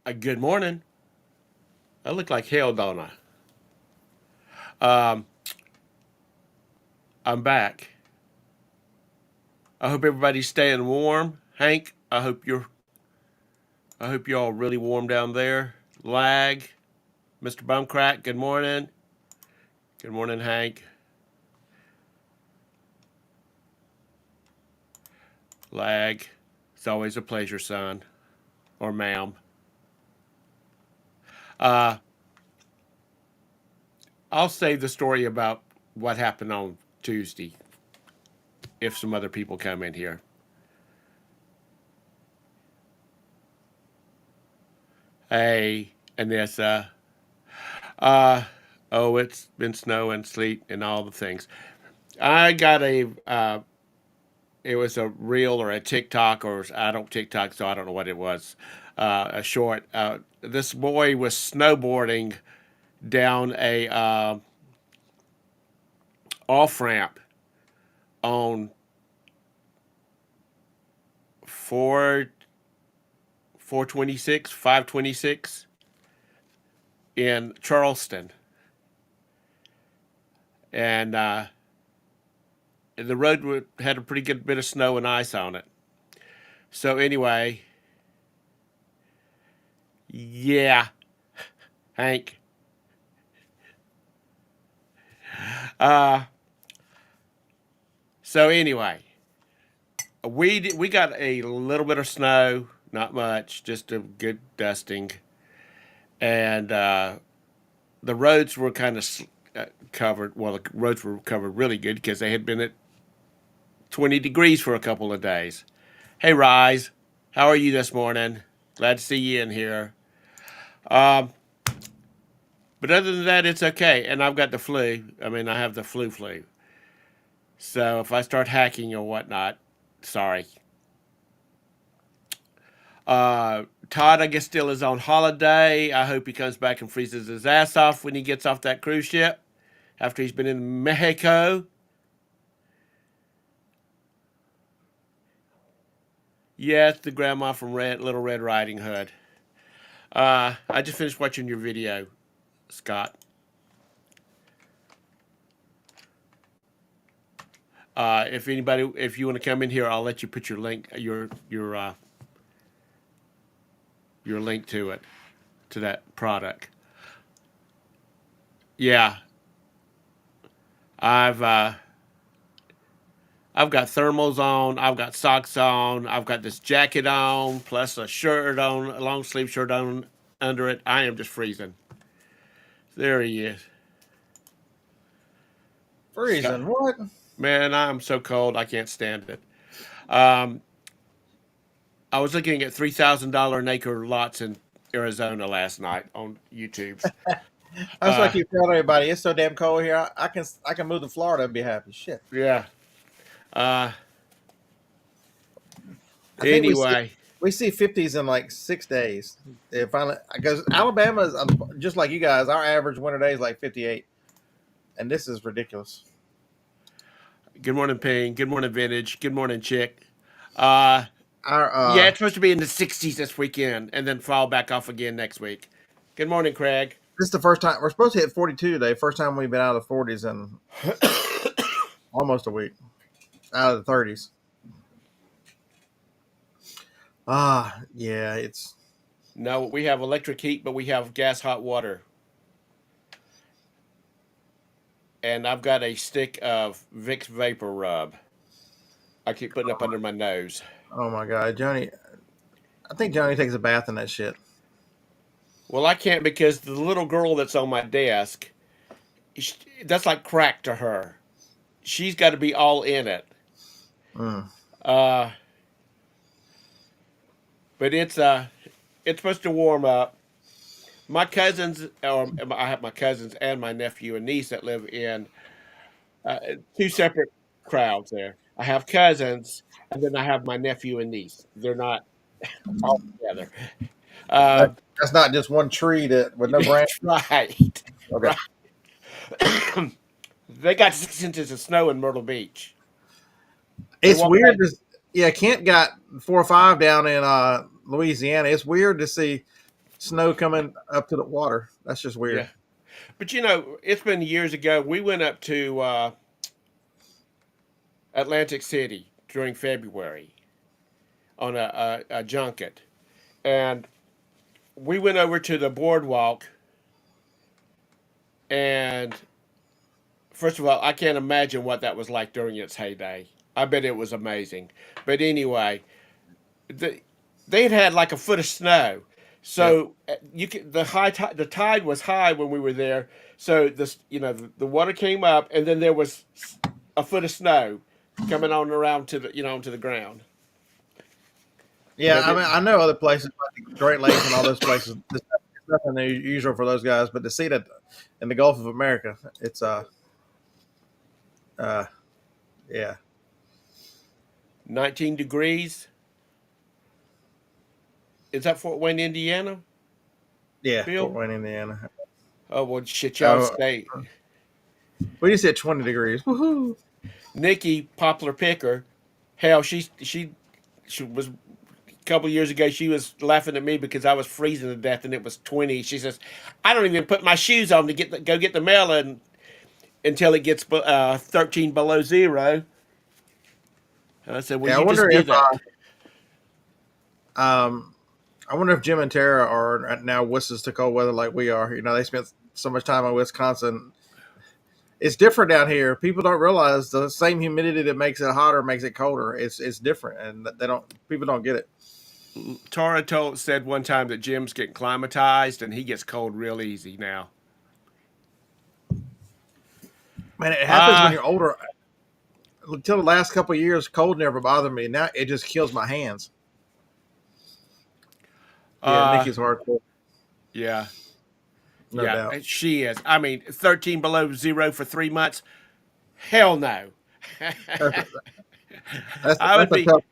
Good morning. I look like hell, don't I? I'm back. I hope everybody's staying warm. Hank, I hope you're all really warm down there. Lag, Mr. Bumcrack, good morning. Good morning, Hank. Lag, it's always a pleasure, son or ma'am. Uh, I'll save the story about what happened on Tuesday if some other people come in here. Hey, Anissa. Uh, oh, it's been snow and sleet and all the things. I got it was a reel or a TikTok, or I don't TikTok, so I don't know what it was. A short. This boy was snowboarding down a off ramp on 426, 526 in Charleston, and the road had a pretty good bit of snow and ice on it. So anyway, yeah, Hank. Uh, so anyway, we got a little bit of snow, not much, just a good dusting, and the roads were kind of covered. Well, the roads were covered really good because they had been at 20 degrees for a couple of days. Hey, Rise, how are you this morning? Glad to see you in here. Um, but other than that, it's okay. And I've got the flu. I mean, I have the flu. So if I start hacking or whatnot, sorry. Todd, I guess, still is on holiday. I hope he comes back and freezes his ass off when he gets off that cruise ship after he's been in Mexico. Yeah, it's the grandma from Little Red Riding Hood. I just finished watching your video, Scott. If you want to come in here, I'll let you put your link to it, to that product. Yeah, I've uh, I've got thermals on, I've got socks on, I've got this jacket on, plus a shirt on, a long sleeve shirt on under it. I am just freezing. There he is. Scott, Freezing. What? man, I'm so cold, I can't stand it. Um, I was looking at $3,000 an acre lots in Arizona last night on YouTube's. That's why I Uh, keep telling everybody it's so damn cold here. I can move to Florida and be happy. Shit. yeah. Uh, I think we see anyway, we see 50s in like 6 days. It finally because Alabama is just like you guys. Our average winter day is like 58, and this is ridiculous. good morning, Ping. Good morning, Vintage. Good morning, Chick. Uh, Our yeah, it's supposed to be in the 60s this weekend and then fall back off again next week. Good morning, Craig. this is the first time we're supposed to hit 42 today. First time we've been out of the 40s in almost a week. Out of the 30s. Yeah, it's No, we have electric heat, but we have gas hot water. And I've got a stick of Vicks Vapor Rub. I keep putting up under my nose. oh my god, Johnny. I think Johnny takes a bath in that shit. Well, I can't because the little girl that's on my desk, that's like crack to her. She's got to be all in it. Mm. Uh, but it's supposed to warm up. My cousins, or I have my cousins and my nephew and niece that live in uh, two separate crowds. There, I have cousins, and then I have my nephew and niece. They're not all together. That, Uh, that's not just one tree that with no branch. that's right. Okay. Right. They got 6 inches of snow in Myrtle Beach. They It's walk weird. back. Yeah, Kent got 4 or 5 down in Louisiana. It's weird to see snow coming up to the water. That's just weird. Yeah. But you know, it's been years ago. We went up to Atlantic City during February on a junket, and we went over to the boardwalk. And first of all, I can't imagine what that was like during its heyday. I bet it was amazing. But anyway, the, they'd had like a foot of snow, Yep. so the tide was high when we were there. So the water came up, and then there was a foot of snow coming on around to the onto the ground. Yeah, But I mean, I know other places like the Great Lakes and all those places. It's nothing unusual for those guys, but to see that in the Gulf of America, it's uh yeah, 19 degrees. Is that Fort Wayne, Indiana, yeah, Fort Bill? Wayne, Indiana. Oh well, shit, y'all Oh, stay. we just hit 20 degrees. Woohoo! Nikki, popular picker. Hell, she was a couple years ago. She was laughing at me because I was freezing to death, and it was 20. She says, "I don't even put my shoes on to go get the mail until it gets 13 below zero." And I said, "Well, Yeah, you just do that." um, I wonder if Jim and Tara are now wusses to cold weather like we are. You know, they spent so much time in Wisconsin. It's different down here. People don't realize the same humidity that makes it hotter makes it colder. It's different, and they don't. People don't get it. Tara said one time that Jim's getting climatized and he gets cold real easy now. Man, it happens when Ah, you're older. Until the last couple of years, cold never bothered me. Now it just kills my hands. Yeah, uh, Nikki's hardcore, yeah, no yeah, doubt. she is. I mean, 13 below zero for 3 months. Hell no. That's that's, I would that's a be, tough.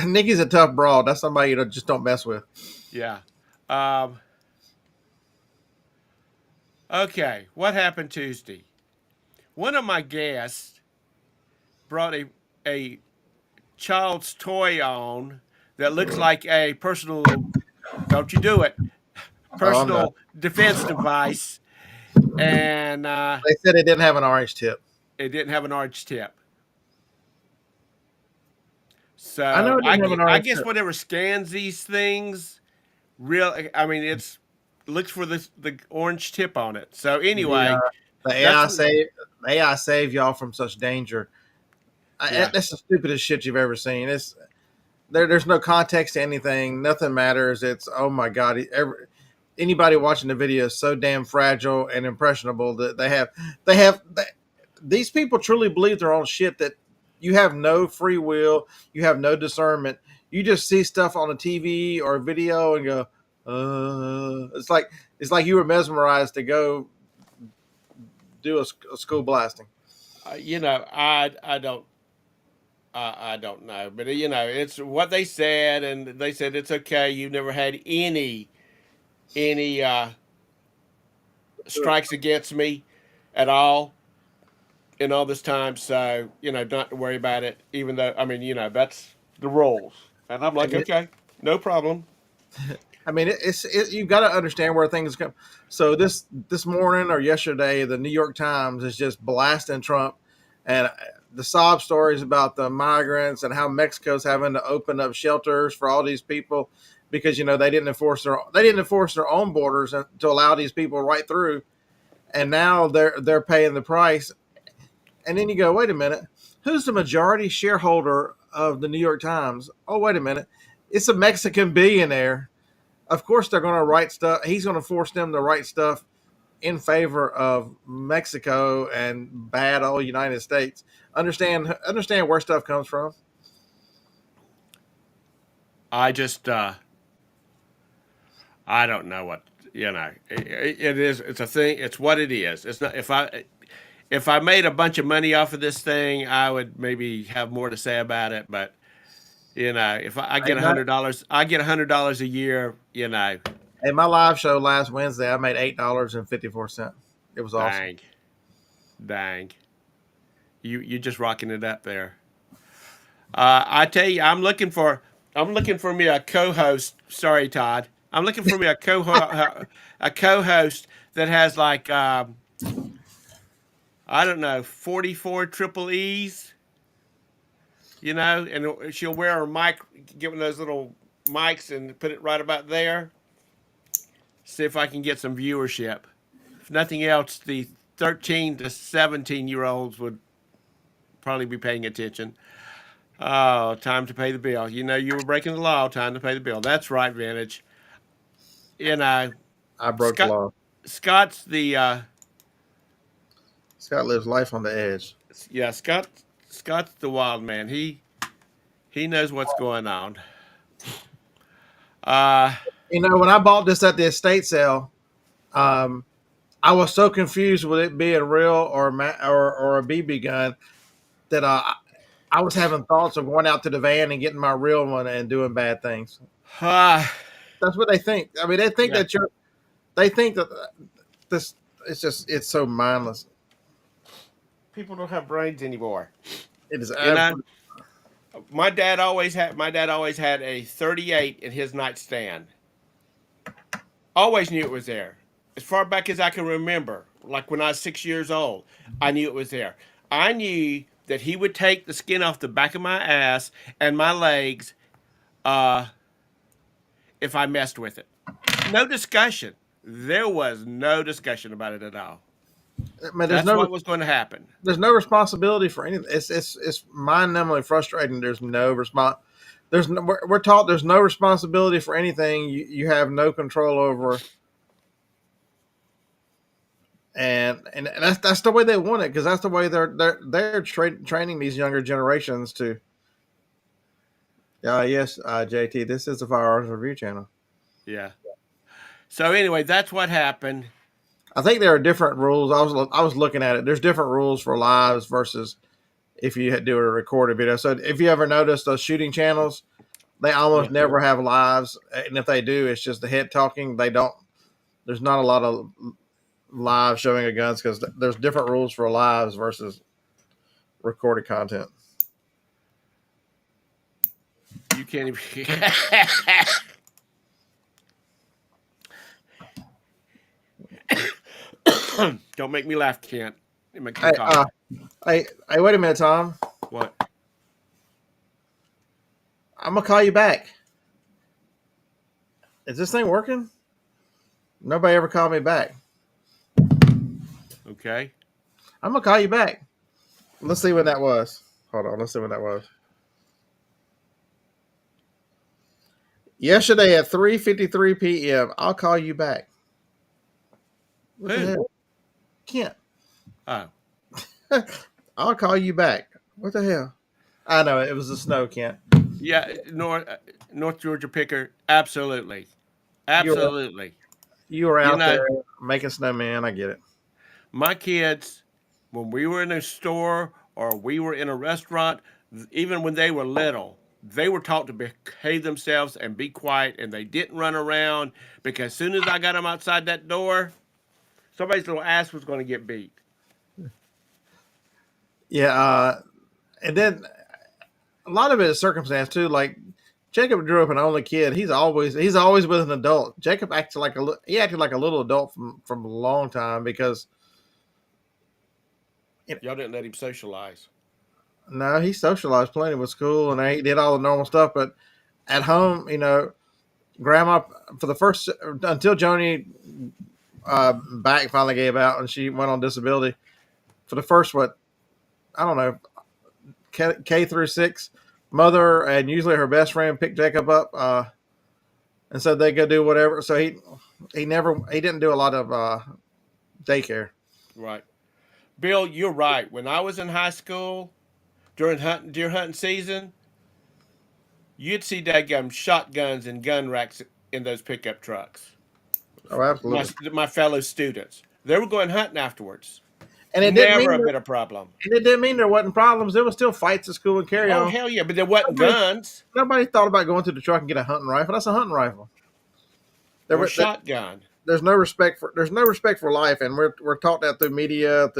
Nikki's a tough broad. That's somebody you just don't mess with. yeah. Um, okay, what happened Tuesday? One of my guests brought a child's toy on that looks like a personal, don't you do it, Oh, I'm done. personal defense device, and They said it didn't have an orange tip. it didn't have an orange tip. I know So it didn't have an I orange guess tip. whatever scans these things, real. I mean, it's looks for the orange tip on it. So The anyway, the that's AI save y'all from such danger. yeah. That's the stupidest shit you've ever seen. It's there's no context to anything. Nothing matters. It's oh my god. Anybody watching the video is so damn fragile and impressionable that these people truly believe their own shit that you have no free will, you have no discernment. You just see stuff on a TV or a video and go, it's like you were mesmerized to go do a school blasting. I don't. I don't know, but it's what they said, and they said it's okay. You've never had any strikes against me at all in all this time, so not to worry about it. Even though I mean, that's the rules, and I'm I like, mean, okay, no problem. you've got to understand where things come. So this morning or yesterday, the New York Times is just blasting Trump, and the sob stories about the migrants and how Mexico's having to open up shelters for all these people because they didn't enforce their own borders to allow these people right through, and now they're paying the price. And then you go, wait a minute, who's the majority shareholder of the New York Times? Oh, wait a minute, it's a Mexican billionaire. Of course they're going to write stuff. He's going to force them to write stuff in favor of Mexico and bad old United States. Understand where stuff comes from. I just I don't know what it is. It's a thing. It's what it is. It's not if I made a bunch of money off of this thing, I would maybe have more to say about it. But if I Hey, get $100, I get $100 a year. hey, my live show last Wednesday, I made $8.54. It was awesome. Dang, dang, you just rocking it up there. I tell you, I'm looking for me a co-host. Sorry, Todd. I'm looking for me a co-host that has like I don't know 44 triple E's, and she'll wear a mic, get one of those little mics, and put it right about there. See if I can get some viewership. If nothing else, the 13 to 17-year-olds would probably be paying attention. Oh, time to pay the bill. You were breaking the law. Time to pay the bill. That's right, Vintage. You know, I broke the Scott. law. Scott's the Scott lives life on the edge. yeah. Scott's the wild man. He knows what's going on. Uh, When I bought this at the estate sale, um, I was so confused with it being real or a BB gun that I was having thoughts of going out to the van and getting my real one and doing bad things. uh, That's what they think. I mean, they think yeah. that they think that this. It's so mindless. People don't have brains anymore. It is You know, absolutely. my dad always had a 38 in his nightstand. Always knew it was there. As far back as I can remember, like when I was 6 years old, I knew it was there. I knew that he would take the skin off the back of my ass and my legs uh, if I messed with it. No discussion. There was no discussion about it at all. I mean, That's what was going to happen. there's no responsibility for anything. It's mind-numbingly frustrating. There's no response. We're taught there's no responsibility for anything. You have no control over, and that's the way they want it because that's the way they're training these younger generations to. Yes, JT, this is the Firearms Review Channel. Yeah. So anyway, that's what happened. I think there are different rules. I was looking at it. There's different rules for lives versus if you do a recorded video. So if you ever notice those shooting channels, they almost Yeah. never have lives, and if they do, it's just the head talking. They don't. There's not a lot of live showing of guns because there's different rules for lives versus recorded content. You can't even. Don't make me laugh, Kent. It makes me Hey, cough. wait a minute, Tom. What? I'm gonna call you back. Is this thing working? Nobody ever called me back. Okay. I'm gonna call you back. Let's see when that was. Hold on. Let's see when that was. Yesterday at 3:53 p.m. I'll call you back. What the Who? hell? Kent. Oh. I'll call you back. What the hell? I know it was the snow, Kent. Yeah. North Georgia picker. Absolutely. You were Absolutely. you were You out know, there making snowman. I get it. my kids, when we were in a store or we were in a restaurant, even when they were little, they were taught to behave themselves and be quiet, and they didn't run around because as soon as I got them outside that door, somebody's little ass was going to get beat. Yeah, and then a lot of it is circumstance too. Like Jacob grew up an only kid. He's always with an adult. Jacob he acted like a little adult from a long time because Y'all didn't let him socialize. no, he socialized plenty with school and he did all the normal stuff. But at home, grandma for the first until Joni back finally gave out and she went on disability for the first what I don't know K through 6. Mother and usually her best friend picked Jacob up and said they go do whatever. So he didn't do a lot of daycare. Right. Bill, you're right. When I was in high school, during deer hunting season, you'd see dadgum shotguns and gun racks in those pickup trucks. Oh, My absolutely. my fellow students, they were going hunting afterwards. And it didn't Never mean a bit of problem. there wasn't problems. There was still fights at school and carry Oh on. hell yeah! But there wasn't Nobody, guns nobody thought about going to the truck and get a hunting rifle. That's a hunting rifle. or shotgun. There's no respect for life, and we're taught that through media.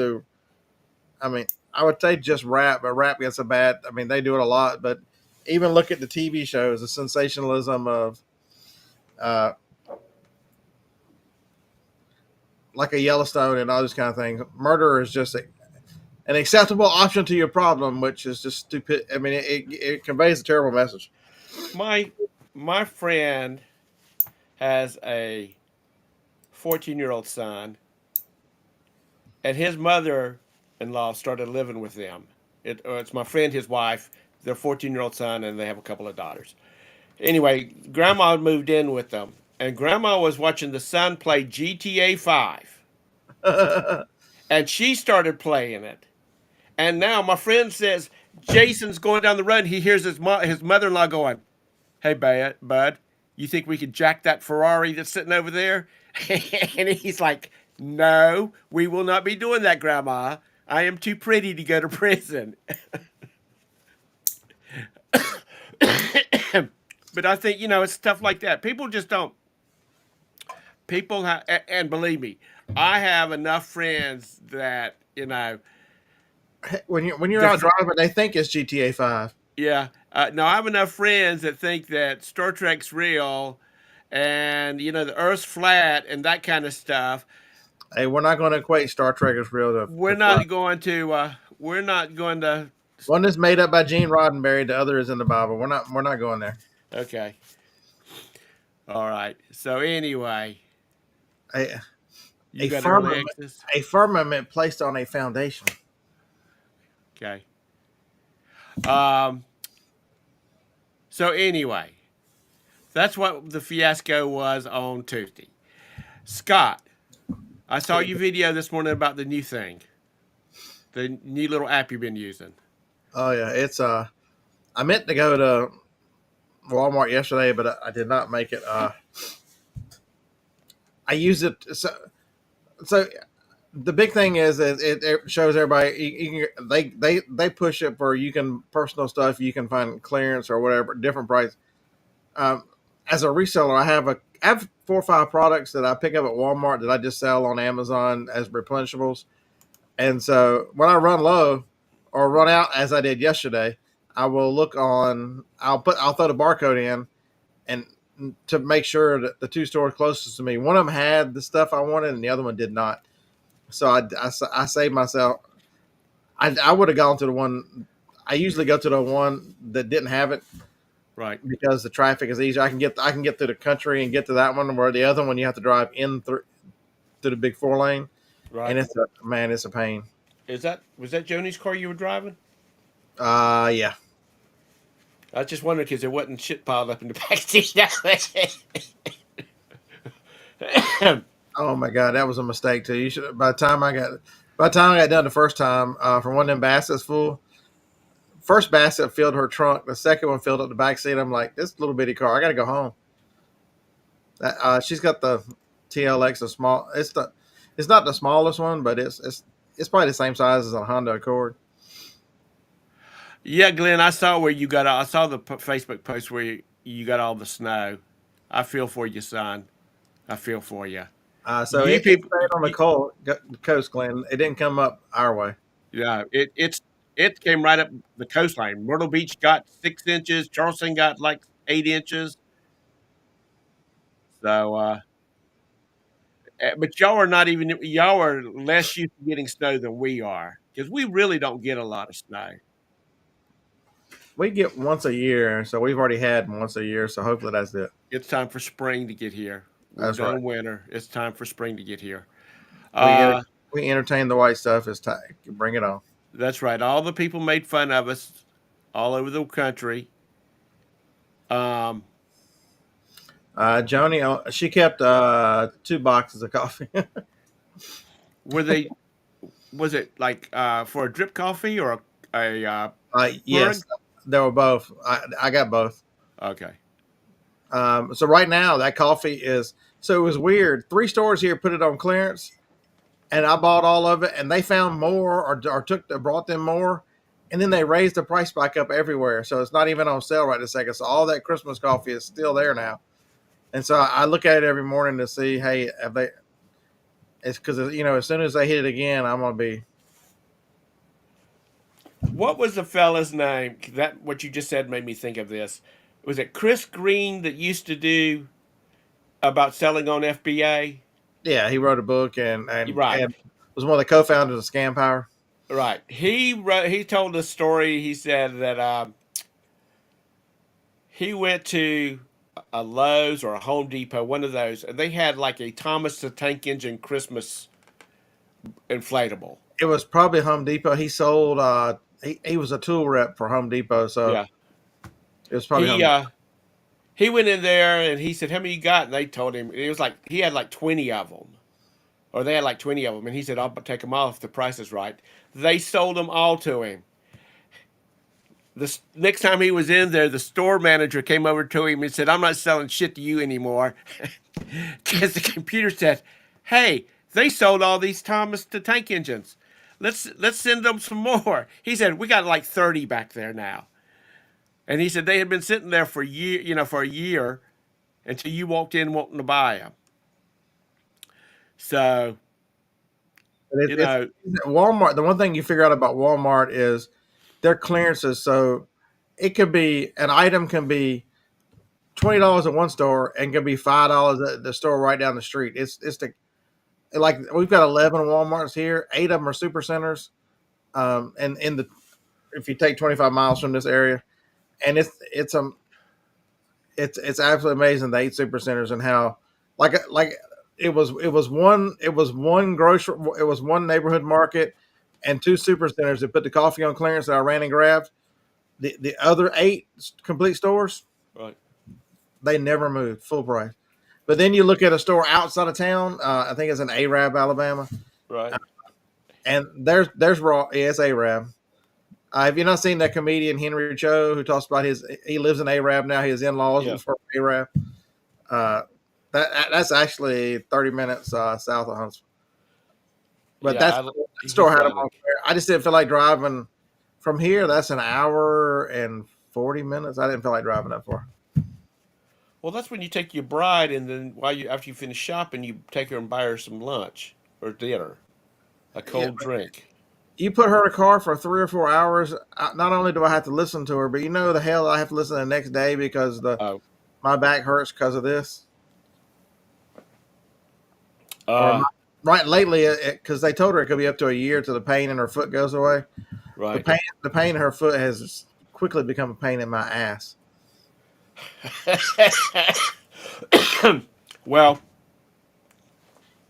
I mean, I would say just rap, but rap gets a bad. I mean, they do it a lot, but even look at the TV shows, the sensationalism of like a Yellowstone and all those kind of things. Murder is just an acceptable option to your problem, which is just stupid. I mean, it conveys a terrible message. My my friend has a 14-year-old son, and his mother-in-law started living with them. It's my friend, his wife, their 14-year-old son, and they have a couple of daughters. Anyway, Grandma moved in with them, and Grandma was watching the son play GTA 5, and she started playing it. And now my friend says Jason's going down the road. He hears his mother-in-law going, "Hey, bud, you think we could jack that Ferrari that's sitting over there?" And he's like, "No, we will not be doing that, Grandma. I am too pretty to go to prison." But I think, it's stuff like that. People just don't. And believe me, I have enough friends that, When you're the out driving, they think it's GTA 5. yeah. No, I have enough friends that think that Star Trek's real, and the Earth's flat and that kind of stuff. Hey, we're not going to equate Star Trek as real We're to fly. not going to. We're not going to. One is made up by Gene Roddenberry. The other is in the Bible. We're not going there. Okay. All right. So anyway, A, you a got early firmament, access. a firmament placed on a foundation. Okay. Um. So anyway, that's what the fiasco was on Tuesday. Scott, I saw your video this morning about the new thing, the new little app you've been using. Oh yeah, it's I meant to go to Walmart yesterday, but I did not make it. I use it so the big thing is that it shows everybody they push it for you can personal stuff you can find clearance or whatever different price. Um, as a reseller, I have 4 or 5 products that I pick up at Walmart that I just sell on Amazon as replenishables. And so when I run low or run out, as I did yesterday, I will look on. I'll throw the barcode in, and to make sure that the 2 stores closest to me, one of them had the stuff I wanted, and the other one did not. So I saved myself. I would have gone to the one. I usually go to the one that didn't have it Right. because the traffic is easier. I can get through the country and get to that one, where the other one you have to drive in through to the big 4 lane, and Right. it's a pain. Was that Joni's car you were driving? Yeah. I was just wondering because there wasn't shit piled up in the backseat. Oh my god, that was a mistake too. You should. By the time I got done the first time, from one of them baskets full, first basket filled her trunk. The second one filled up the back seat. I'm like, this little bitty car. I got to go home. She's got the TLX, a small. It's not the smallest one, but it's probably the same size as a Honda Accord. Yeah, Glenn, I saw where you got. I saw the Facebook post where you got all the snow. I feel for you, son. I feel for you. So You it people, stayed on the coast, Glenn. It didn't come up our way. yeah, it came right up the coastline. Myrtle Beach got 6 inches. Charleston got like 8 inches. So, but y'all are less used to getting snow than we are because we really don't get a lot of snow. We get once a year, so we've already had once a year. So hopefully that's it. It's time for spring to get here. We're That's done right. winter. It's time for spring to get here. We enter, Uh, we entertain the white stuff. It's time. Bring it on. that's right. All the people made fun of us all over the country. Um, Joni, she kept 2 boxes of coffee. were they? Was it like for a drip coffee or a Yes, Keurig? they were both. I got both. Okay. So right now that coffee is. So it was weird. 3 stores here put it on clearance, and I bought all of it, and they found more or brought them more, and then they raised the price back up everywhere. So it's not even on sale right this second. So all that Christmas coffee is still there now, and so I look at it every morning to see, hey, have they? It's because as soon as they hit it again, I'm gonna be. What was the fella's name? That what you just said made me think of this. Was it Chris Green that used to do about selling on FBA? Yeah, he wrote a book You're right. and was one of the co-founders of Scam Power. Right. He wrote. He told a story. He said that he went to a Lowe's or a Home Depot, one of those, and they had like a Thomas the Tank Engine Christmas inflatable. It was probably Home Depot. He sold. He was a tool rep for Home Depot, so Yeah. it was probably He Home Depot. uh he went in there and he said, "How many you got?" And they told him it was like he had like 20 of them, or they had like 20 of them, and he said, "I'll take them all if the price is right." They sold them all to him. The next time he was in there, the store manager came over to him and said, "I'm not selling shit to you anymore," because the computer said, "Hey, they sold all these Thomas the Tank Engines. Let's send them some more." He said, "We got like 30 back there now." And he said they had been sitting there for for a year until you walked in wanting to buy them. So, But you know, it's Walmart. The one thing you figure out about Walmart is their clearances. So it could be an item can be $20 at one store and can be $5 at the store right down the street. It's the like we've got 11 Walmarts here. 8 of them are super centers. And in the if you take 25 miles from this area, and it's absolutely amazing the 8 super centers and how like it was one grocery, it was one neighborhood market and 2 super centers that put the coffee on clearance that I ran and grabbed. The other 8 complete stores, right, they never moved full price. But then you look at a store outside of town. I think it's in Arab, Alabama, right, and there's raw. Yeah, it's Arab. Have you not seen that comedian Henry Cho who talks about he lives in Arab now? His in laws yeah, was from Arab. Uh, that's actually 30 minutes south of Huntsville. But yeah. that He's store had them on funny. there. I just didn't feel like driving from here. That's an hour and 40 minutes. I didn't feel like driving that far. Well, that's when you take your bride, and then after you finish shopping, you take her and buy her some lunch or dinner, a Yeah, cold drink. you put her in a car for 3 or 4 hours. Not only do I have to listen to her, but you know the hell I have to listen the next day because the Oh, my back hurts because of this. Or uh, right lately, because they told her it could be up to a year till the pain in her foot goes away. The right. pain, the pain in her foot has quickly become a pain in my ass. Well,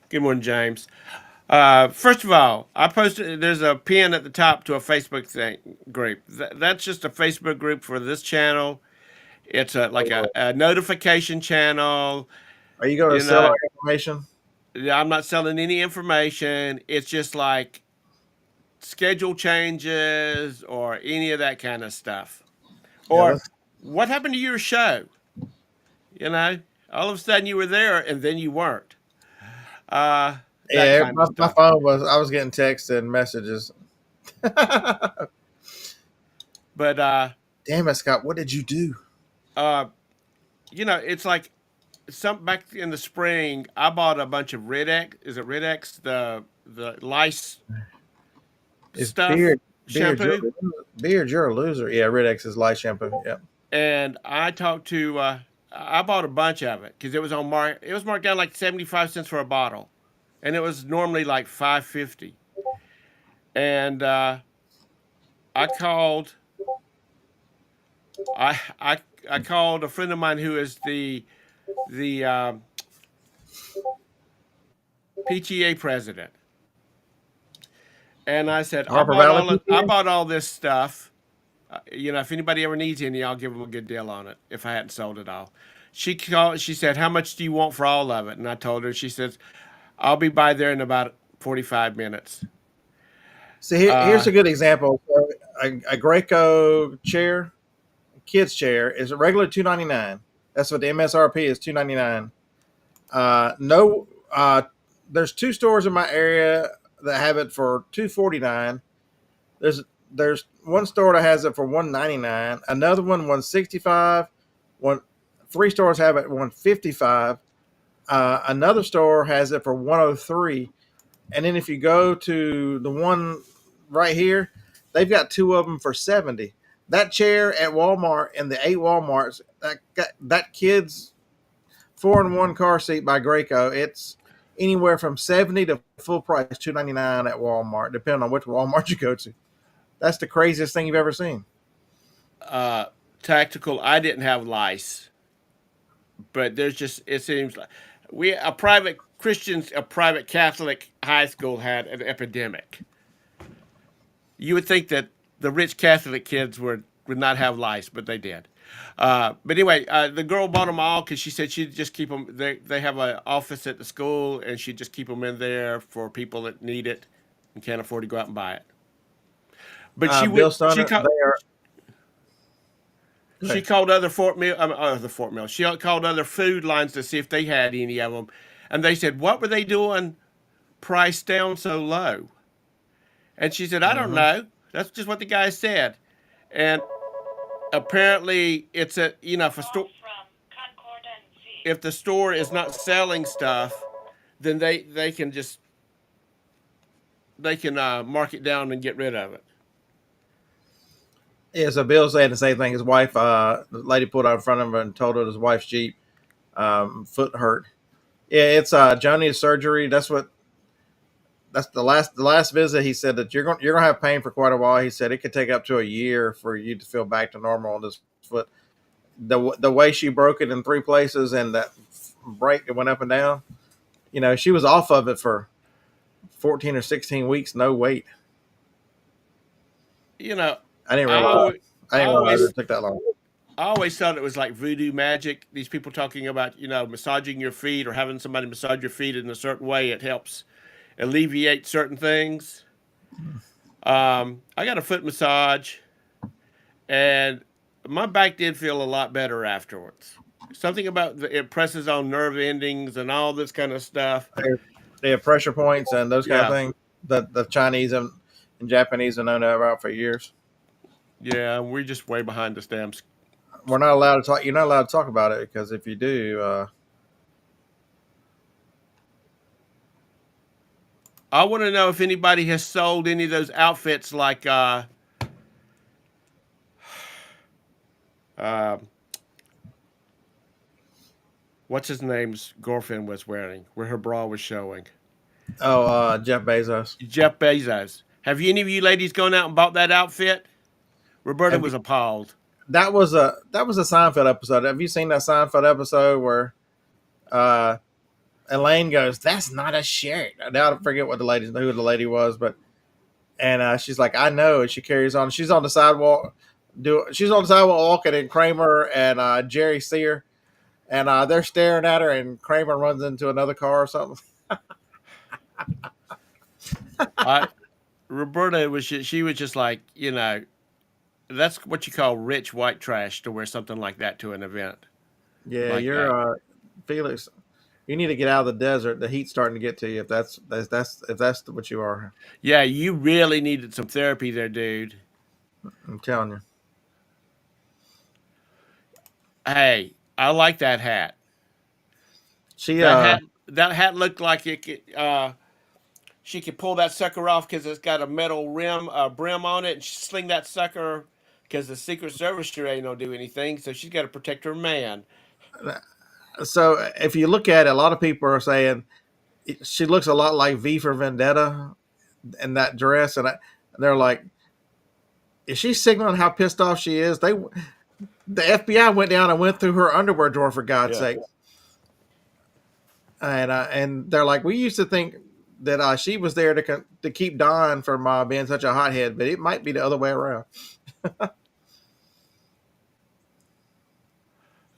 good morning, James. First of all, I posted. There's a pin at the top to a Facebook group. That's just a Facebook group for this channel. It's like a notification channel. Are you going to You sell our know, information? I'm not selling any information. It's just like schedule changes or any of that kind of stuff. Yeah, Or what happened to your show? You know, all of a sudden you were there and then you weren't. That yeah. kind of My stuff. phone was. I was getting texts and messages. But Damn it, Scott! What did you do? uh, it's like some back in the spring. I bought a bunch of Red X. Is it Red X? The lice It's stuff beard. shampoo. Beard. You're a loser. Yeah, Red X is light shampoo. Yeah. And I talked to. I bought a bunch of it because it was on mark. It was marked down like 75 cents for a bottle, and it was normally like 5.50. And I called. I called a friend of mine who is the PTA president, and I said Harper Valley I PTA. bought all this stuff. If anybody ever needs any, I'll give them a good deal on it if I hadn't sold it all. She called. She said, "How much do you want for all of it?" And I told her. She says, "I'll be by there in about 45 minutes." See, here's Uh, a good example. So a Graco chair, kids chair, is a regular $299. That's what the MSRP is, $299. No, there's 2 stores in my area that have it for $249. There's one store that has it for $199. Another one $165. One 3 stores have it $155. Another store has it for $103. And then if you go to the one right here, they've got 2 of them for $70. That chair at Walmart and the 8 Walmarts, that kid's 4-in-1 car seat by Graco, anywhere from 70 to full price $2.99 at Walmart, depending on which Walmart you go to. That's the craziest thing you've ever seen. Uh, Tactical. I didn't have lice, but there's just it seems like we a private Christians, a private Catholic high school had an epidemic. You would think that the rich Catholic kids would not have lice, but they did. But anyway, the girl bought them all because she said she'd just keep them. They have an office at the school, and she'd just keep them in there for people that need it and can't afford to go out and buy it. But she Bill would. Stoner, they are. Go She ahead. called other Fort Mill, other Fort Mill. She called other food lines to see if they had any of them, and they said, "What were they doing? Price down so low?" And she said, "I don't Mm-hmm. know. That's just what the guy said." And apparently, it's a if a store if the store is not selling stuff, then they can just they can mark it down and get rid of it. Yeah, so Bill saying the same thing. His wife, the lady pulled out in front of him and told her his wife's Jeep foot hurt. Yeah, it's Johnny's surgery. That's the last visit. He said that you're gonna have pain for quite a while. He said it could take up to a year for you to feel back to normal on this foot. The way she broke it in three places and that break that went up and down. She was off of it for 14 or 16 weeks, no weight. You know, I didn't I realize. always, I I didn't realize always it took that long. I always thought it was like voodoo magic. These people talking about, massaging your feet or having somebody massage your feet in a certain way. It helps alleviate certain things. I got a foot massage, and my back did feel a lot better afterwards. Something about it presses on nerve endings and all this kind of stuff. They have pressure points and those kind of Yeah, things that the Chinese and Japanese have known about for years. yeah, we're just way behind the stamps. We're not allowed to talk. You're not allowed to talk about it because if you do, I want to know if anybody has sold any of those outfits like uh, what's his name's girlfriend was wearing, where her bra was showing. Jeff Bezos. Jeff Bezos. Have any of you ladies gone out and bought that outfit? Roberta Have was you, appalled. that was a Seinfeld episode. Have you seen that Seinfeld episode where uh, Elaine goes, "That's not a shirt." Now I forget who the lady was, but she's like, "I know," and she carries on. She's on the sidewalk. She's on the sidewalk walking, and Kramer and Jerry see her, and they're staring at her, and Kramer runs into another car or something. I Roberta was she was just like, that's what you call rich white trash to wear something like that to an event Yeah, like that. you're Felix. You need to get out of the desert. The heat's starting to get to you. If that's what you are, Yeah, you really needed some therapy there, dude. I'm telling you. Hey, I like that hat. She That hat looked like it could, she could pull that sucker off because it's got a metal brim on it, and she sling that sucker because the Secret Service sure ain't gonna do anything. So she's got to protect her man. so if you look at it, a lot of people are saying she looks a lot like V for Vendetta in that dress, and they're like, is she signaling how pissed off she is? The FBI went down and went through her underwear drawer for God's Yeah. sake, and they're like, we used to think that she was there to keep Don from being such a hothead, but it might be the other way around.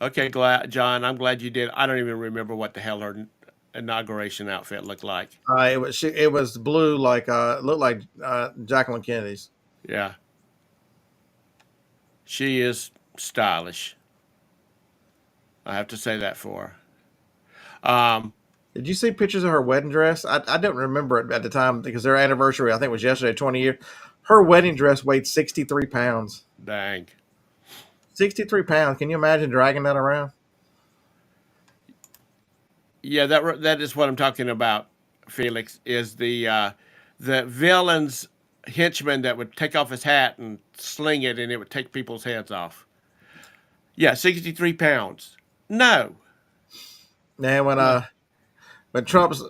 Okay, John. I'm glad you did. I don't even remember what the hell her inauguration outfit looked like. It was blue, like looked like Jacqueline Kennedy's. Yeah, she is stylish. I have to say that for her. Did you see pictures of her wedding dress? I don't remember it at the time because their anniversary, I think, was yesterday, 20 years. Her wedding dress weighed 63 pounds. Dang. 63 pounds. Can you imagine dragging that around? Yeah, that is what I'm talking about. Felix is the villain's henchman that would take off his hat and sling it, and it would take people's heads off. Yeah, 63 pounds. No, And when no. when Trump's,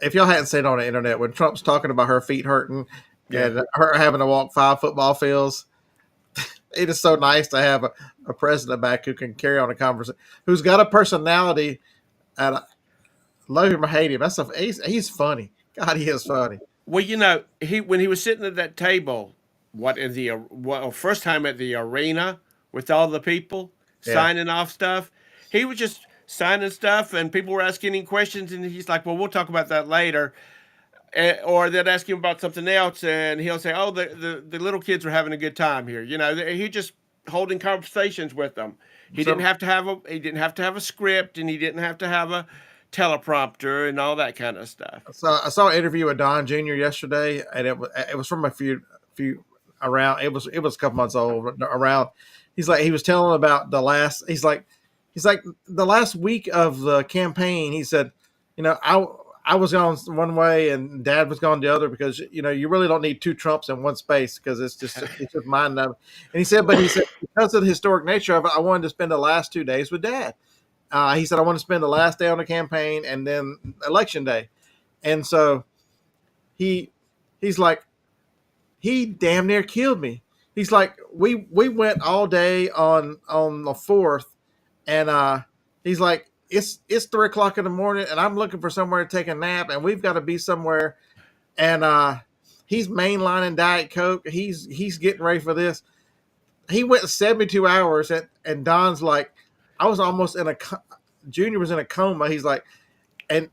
if y'all hadn't seen it on the internet, when Trump's talking about her feet hurting Yeah. and her having to walk 5 football fields, it is so nice to have a president back who can carry on a conversation, who's got a personality. And I love him or hate him. He's funny. God, he is funny. Well, he when he was sitting at that table, first time at the arena with all the people Yeah. signing off stuff, he was just signing stuff, and people were asking him questions, and he's like, "Well, we'll talk about that later." Or they'd ask him about something else, and he'll say, "Oh, the little kids are having a good time here." He just holding conversations with them. So He didn't have to have a script, and he didn't have to have a teleprompter and all that kind of stuff. So I saw an interview with Don Jr. yesterday, and it was from a few around. It was a couple months old. Around, he was telling about the last. He's like the last week of the campaign. He said, I was going one way and Dad was going the other because you really don't need two Trumps in one space because it's just mind numbing. And he said because of the historic nature of it, I wanted to spend the last 2 days with Dad. He said I want to spend the last day on the campaign and then election day. And so he he's like, he damn near killed me. He's like, we went all day on the fourth, and he's like, it's 3 o'clock in the morning, and I'm looking for somewhere to take a nap, and we've got to be somewhere. And he's mainlining Diet Coke. He's getting ready for this. He went 72 hours, and Don's like, I was almost Junior was in a coma. He's like, and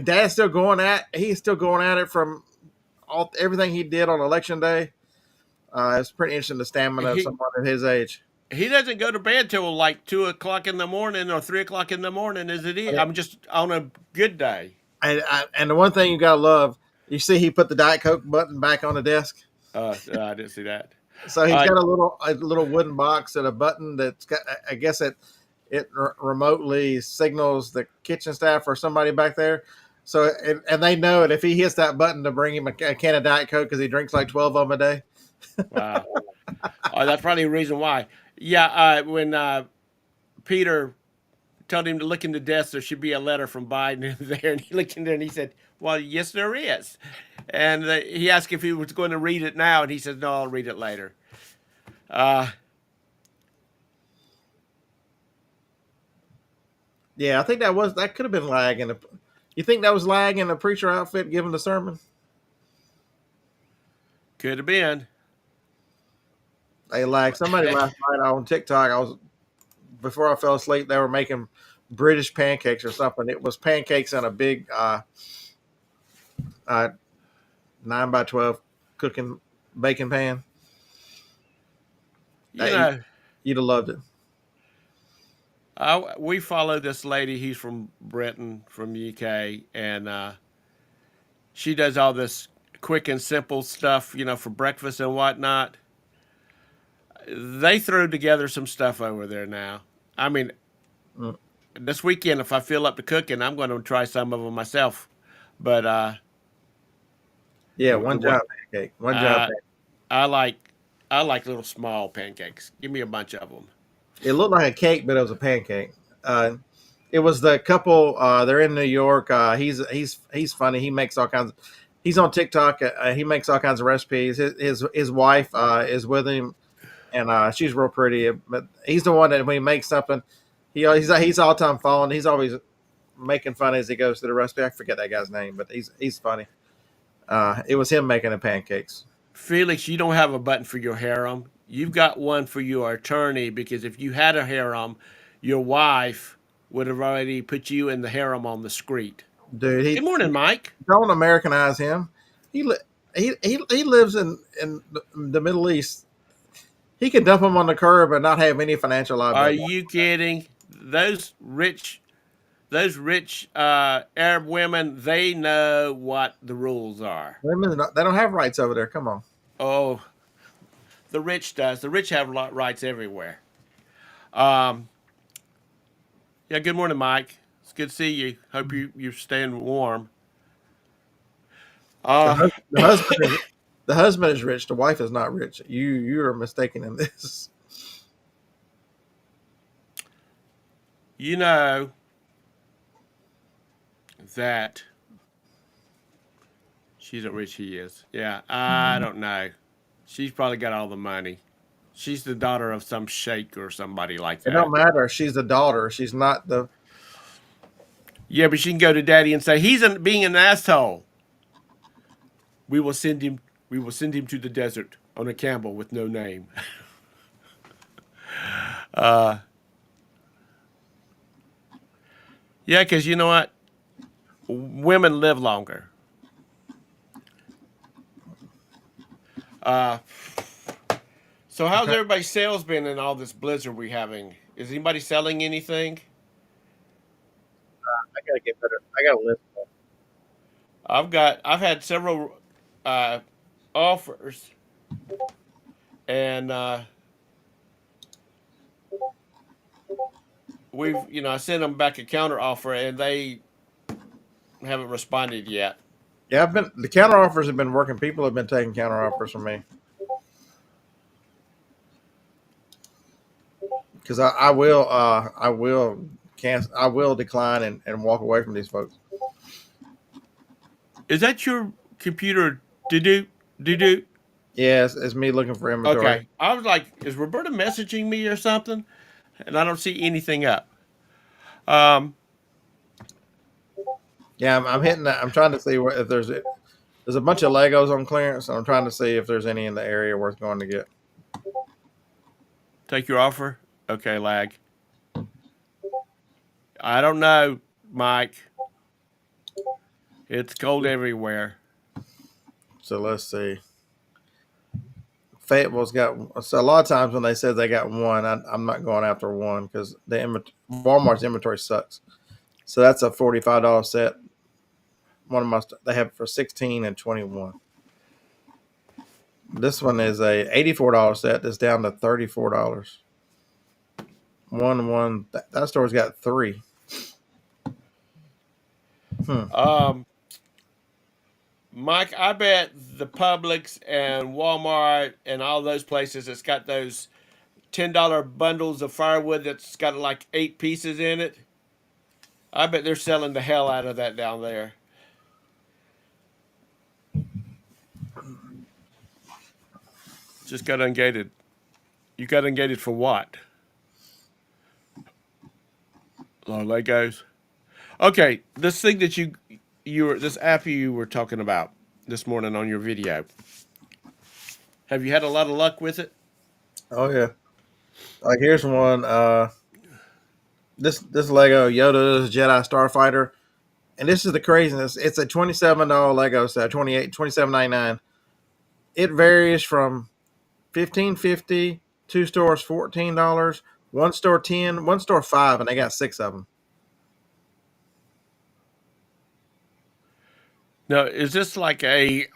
Dad's still he's still going at it from everything he did on election day. It's pretty interesting the stamina of He someone at his age. he doesn't go to bed till like 2 o'clock in the morning or 3 o'clock in the morning. Is it? I'm just on a good day. And the one thing you gotta love, you see, he put the Diet Coke button back on the desk. I didn't see that. So he's Uh, got a little wooden box and a button that's got. I guess it remotely signals the kitchen staff or somebody back there. So and they know it if he hits that button to bring him a can of Diet Coke because he drinks like 12 of them a day. wow. That's probably the reason why. Yeah. When Peter told him to look in the desk, there should be a letter from Biden in there, and he looked in there and he said, "Well, yes, there is." And he asked if he was going to read it now, and he said, "No, I'll read it later." Uh, Yeah, I think that could have been lag in the. You think that was lag in the preacher outfit giving the sermon? could have been. They lag. Somebody last night on TikTok. Before I fell asleep. They were making British pancakes or something. It was pancakes in a big 9 by 12 cooking baking pan. you You, know, you'd have loved it. we follow this lady. He's from Britain, from UK, and she does all this quick and simple stuff, for breakfast and whatnot. They throw together some stuff over there now. I mean, Mm. this weekend, if I feel up to cooking, I'm going to try some of them myself. But Yeah, the one what job pancake. One job uh, pancake. I like little small pancakes. Give me a bunch of them. It looked like a cake, but it was a pancake. It was the couple. They're in New York. He's funny. He makes all kinds. He's on TikTok. He makes all kinds of recipes. His wife is with him, and she's real pretty. But he's the one that when he makes something, he's all time following. He's always making fun as he goes through the recipe. I forget that guy's name, but he's funny. It was him making the pancakes. Felix, you don't have a button for your harem. You've got one for your attorney because if you had a harem, your wife would have already put you in the harem on the street. Dude, Good morning, Mike. don't Americanize him. He he lives in the Middle East. He can dump him on the curb and not have any financial Are liability. you kidding? Those rich Arab women, they know what the rules are. They don't have rights over there. Come on. Oh, the rich does. The rich have rights everywhere. Um, yeah. Good morning, Mike. It's good to see you. Hope you're staying warm. The, Uh, hus- the husband is the husband is rich. The wife is not rich. You are mistaken in this. you know, that she's not rich. He is. Yeah, I don't know. She's probably got all the money. She's the daughter of some sheikh or somebody like It don't that. matter. She's the daughter. She's not the. Yeah, but she can go to daddy and say being an asshole. We will send him. We will send him to the desert on a camel with no name. Yeah, because you know what? Women live longer. Uh, so how's everybody's sales been in all this blizzard we having? Is anybody selling anything? I gotta get better. I gotta list. I've had several uh, offers, and I sent them back a counter offer, and they haven't responded yet. Yeah, the counter offers have been working. People have been taking counter offers from me because I will decline and walk away from these folks. Is that your computer? Do do do do. Yeah, it's me looking for inventory. Okay, I was like, is Roberta messaging me or something? And I don't see anything up. Um, Yeah, I'm hitting that. I'm trying to see if there's a bunch of Legos on clearance, and I'm trying to see if there's any in the area worth going to get. take your offer. Okay, lag. I don't know, Mike. It's cold everywhere. So let's see. Fayetteville's got so a lot of times when they said they got one, I'm not going after one because Walmart's inventory sucks. So that's a $45 set. One of my they have it for 16 and 21. This one is a $84 set that's down to $34. That store's got three. Um, Mike, I bet the Publix and Walmart and all those places that's got those $10 bundles of firewood that's got like 8 pieces in it. I bet they're selling the hell out of that down there. Just got ungated. You got ungated for what? A lot of Legos. Okay, this thing that this app you were talking about this morning on your video. Have you had a lot of luck with it? Oh yeah. Like here's one. This Lego Yoda's Jedi Starfighter, and this is the craziness. It's a $27 Lego set, 27.99. It varies from 15.50, two stores $14, one store 10, one store 5, and they got 6 of them. No, is this like a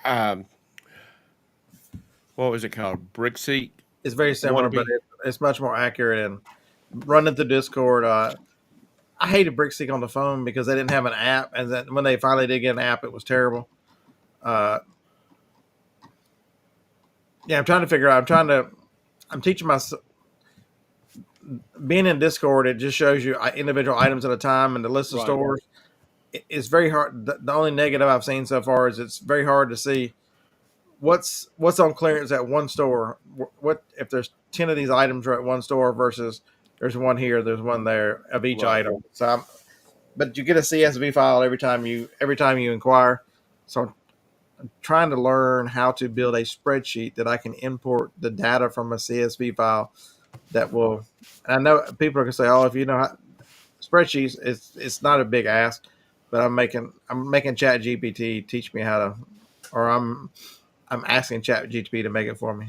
what was it called? Brick seat It's very similar, but wannabe? it's much more accurate. And running through Discord, I hated BrickSeek on the phone because they didn't have an app, and then when they finally did get an app, it was terrible. Uh, yeah, I'm trying to figure out. I'm teaching myself. Being in Discord, it just shows you individual items at a time and the list of Right. stores. It's very hard. The only negative I've seen so far is it's very hard to see what's on clearance at one store. What if there's 10 of these items are at one store versus there's one here, there's one there of each Right. item. But you get a CSV file every time you inquire. So I'm trying to learn how to build a spreadsheet that I can import the data from a CSV file that will. And I know people are gonna say, "Oh, if you know how, spreadsheets, it's not a big ask," but I'm making Chat GPT teach me how to, or I'm asking Chat GPT to make it for me.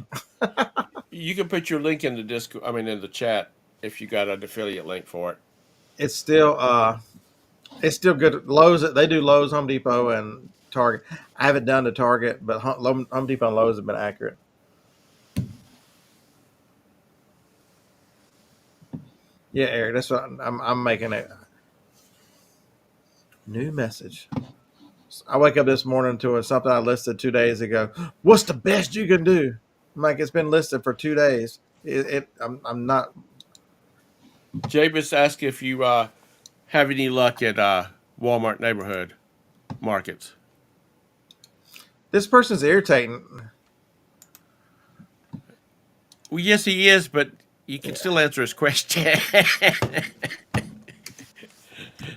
You can put your link in the Discord. I mean, in the chat if you got an affiliate link for it. It's still good. Lowe's, they do Lowe's, Home Depot, and Target. I haven't done the Target, but Home Depot and Lowe's have been accurate. Yeah, Eric, that's what I'm making a new message. I wake up this morning to something I listed 2 days ago. What's the best you can do? I'm like, it's been listed for 2 days. I'm not. Jabus asked if you have any luck at Walmart neighborhood. markets. This person's irritating. Well, yes, he is, but you can still answer his question.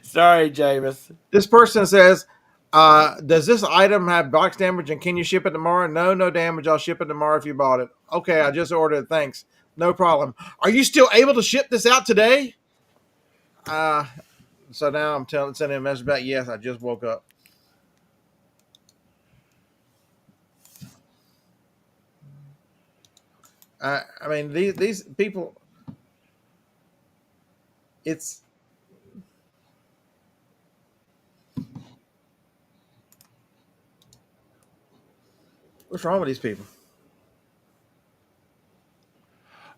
Sorry, Jameis. This person says, does this item have box damage and can you ship it tomorrow? No, no damage. I'll ship it tomorrow if you bought it. Okay, I just ordered it. Thanks. No problem. Are you still able to ship this out today? So now I'm sending a message back. Yes, I just woke up. I mean, these people, it's what's wrong with these people?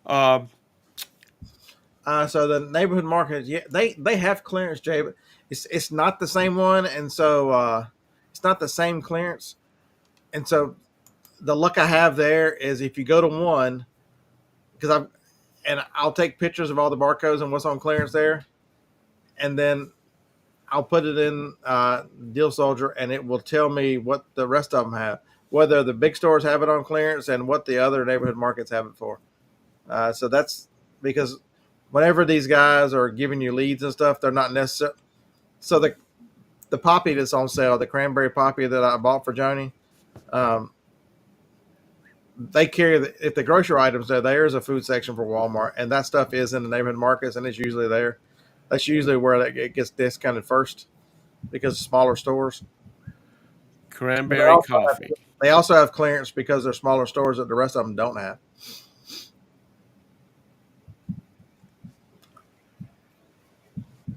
Um, So the neighborhood market, yeah, they have clearance, Jay, but it's not the same one, and so it's not the same clearance. And so the luck I have there is if you go to one, because I'll take pictures of all the barcodes and what's on clearance there, and then I'll put it in Deal Soldier, and it will tell me what the rest of them have, whether the big stores have it on clearance and what the other neighborhood markets have it for. So that's because whenever these guys are giving you leads and stuff, they're not necessarily. So the poppy that's on sale, the cranberry poppy that I bought for Joni, they carry if the grocery items there is a food section for Walmart, and that stuff is in the neighborhood markets, and it's usually there. That's usually where it gets discounted first because of smaller stores. cranberry coffee. They also have clearance because they're smaller stores that the rest of them don't have.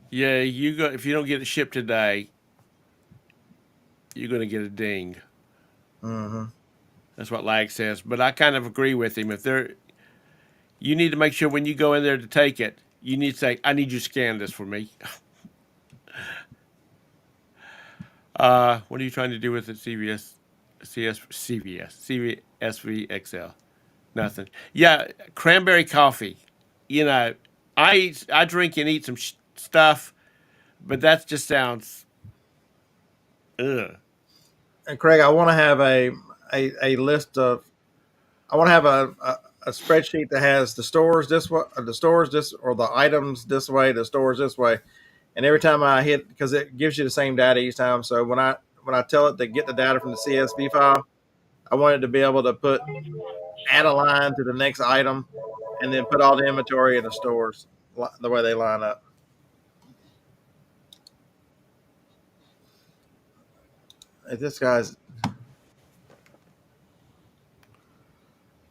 Yeah, you go if you don't get it shipped today, you're going to get a ding. Mm-hmm. That's what Lag says. But I kind of agree with him. You need to make sure when you go in there to take it, you need to say, "I need you to scan this for me." What are you trying to do with it? CVSVXL. Nothing. Yeah, cranberry coffee. You know, I drink and eat some stuff, but that just sounds. Ugh. And Craig, I want to have a list of. I want to have a spreadsheet that has the stores this way, the stores this, or the items this way, the stores this way, and every time I hit, because it gives you the same data each time. So when I tell it to get the data from the CSV file, I want it to be able to add a line to the next item, and then put all the inventory in the stores the way they line up. This guy's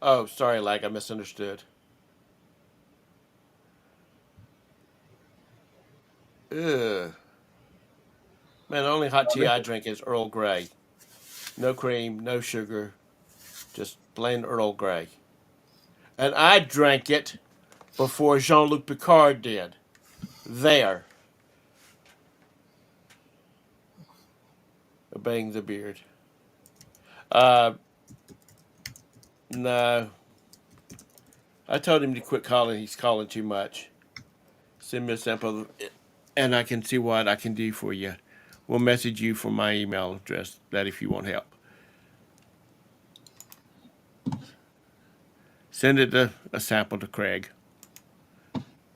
Oh, sorry, Lag. I misunderstood. Ugh. Man, the only hot tea I drink is Earl Grey. No cream, no sugar, just plain Earl Grey. And I drank it before Jean Luc Picard did. There. Obeying the beard. Uh, no. I told him to quit calling. He's calling too much. Send me a sample, and I can see what I can do for you. We'll message you from my email address. That if you want help, send it a sample to Craig.